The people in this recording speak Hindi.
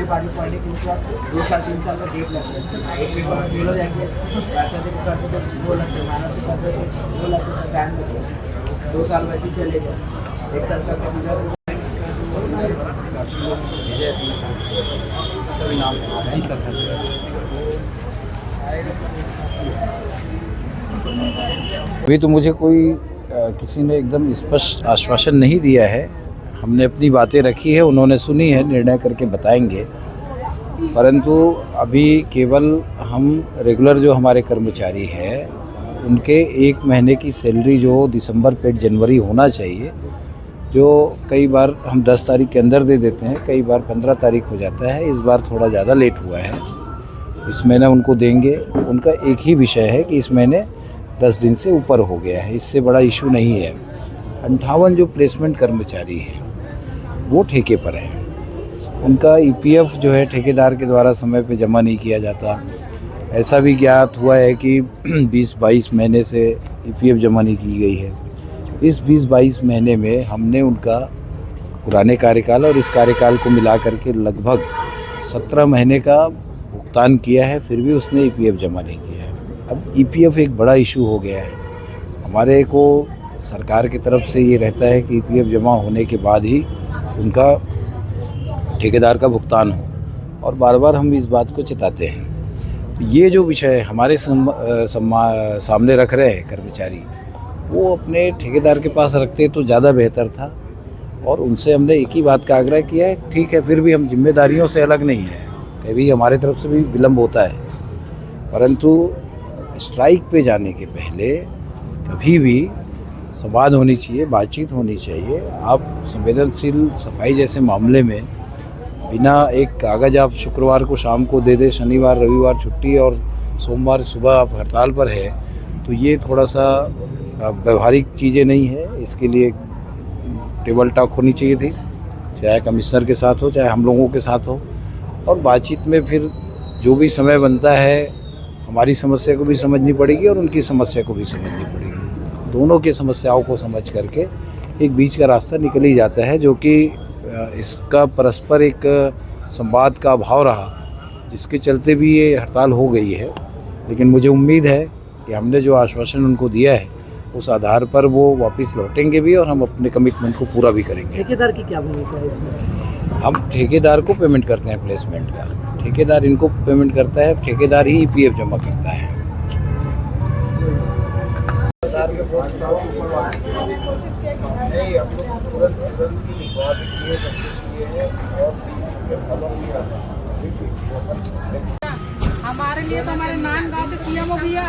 दूसरी पार्टी पॉइंट है कि उसके बाद 2 साल 3 साल का गेप लगता है। एक पेपर में फेल हो जाएंगे, वैसा देखो करते तो 2 लाख मेहनत से करते तो 2 लाख का टाइम लगेगा, 2 साल वैसे ही चलेगा, 1 साल का कम अभी तो मुझे कोई किसी ने एकदम स्पष्ट आश्वासन नहीं दिया है। हमने अपनी बातें रखी है, उन्होंने सुनी है, निर्णय करके बताएंगे। परंतु अभी केवल हम रेगुलर जो हमारे कर्मचारी हैं उनके 1 महीने की सैलरी जो दिसंबर पेड जनवरी होना चाहिए, जो कई बार हम 10 तारीख के अंदर दे देते हैं, कई बार 15 तारीख हो जाता है। इस बार थोड़ा ज़्यादा लेट हुआ है, इस महीने उनको देंगे। उनका एक ही विषय है कि इस महीने 10 दिन से ऊपर हो गया है, इससे बड़ा इशू नहीं है। 58 जो प्लेसमेंट कर्मचारी हैं वो ठेके पर हैं, उनका ईपीएफ जो है ठेकेदार के द्वारा समय पे जमा नहीं किया जाता। ऐसा भी ज्ञात हुआ है कि 20-22 mहीने से ईपीएफ जमा नहीं की गई है। इस 20-22 महीने में हमने उनका पुराने कार्यकाल और इस कार्यकाल को मिला करके लगभग 17 महीने का भुगतान किया है, फिर भी उसने ईपीएफ जमा नहीं किया है। अब ईपीएफ एक बड़ा इशू हो गया है। हमारे को सरकार की तरफ से ये रहता है कि ईपीएफ जमा होने के बाद ही उनका ठेकेदार का भुगतान हो, और बार बार हम इस बात को चिताते हैं। तो ये जो विषय हमारे सामने रख रहे हैं कर्मचारी, वो अपने ठेकेदार के पास रखते तो ज़्यादा बेहतर था, और उनसे हमने एक ही बात का आग्रह किया है। ठीक है, फिर भी हम जिम्मेदारियों से अलग नहीं हैं, कभी हमारे तरफ से भी विलम्ब होता है, परंतु स्ट्राइक पे जाने के पहले कभी भी संवाद होनी चाहिए, बातचीत होनी चाहिए। आप संवेदनशील सफाई जैसे मामले में बिना एक कागज़ आप शुक्रवार को शाम को दे दे, शनिवार रविवार छुट्टी और सोमवार सुबह आप हड़ताल पर है, तो ये थोड़ा सा व्यवहारिक चीज़ें नहीं है। इसके लिए टेबल टॉक होनी चाहिए थी, चाहे कमिश्नर के साथ हो चाहे हम लोगों के साथ हो, और बातचीत में फिर जो भी समय बनता है हमारी समस्या को भी समझनी पड़ेगी और उनकी समस्या को भी समझनी पड़ेगी। दोनों की समस्याओं को समझ करके एक बीच का रास्ता निकल ही जाता है, जो कि इसका परस्पर एक संवाद का अभाव रहा, जिसके चलते भी ये हड़ताल हो गई है। लेकिन मुझे उम्मीद है कि हमने जो आश्वासन उनको दिया है उस आधार पर वो वापस लौटेंगे भी, और हम अपने कमिटमेंट को पूरा भी करेंगे। ठेकेदार की क्या भूमिका है इसमें? हम ठेकेदार को पेमेंट करते हैं, प्लेसमेंट का ठेकेदार इनको पेमेंट करता है, ठेकेदार ही ईपीएफ जमा करता है। हमारे लिए तो हमारे नान गाँव के सीएम हो भैया।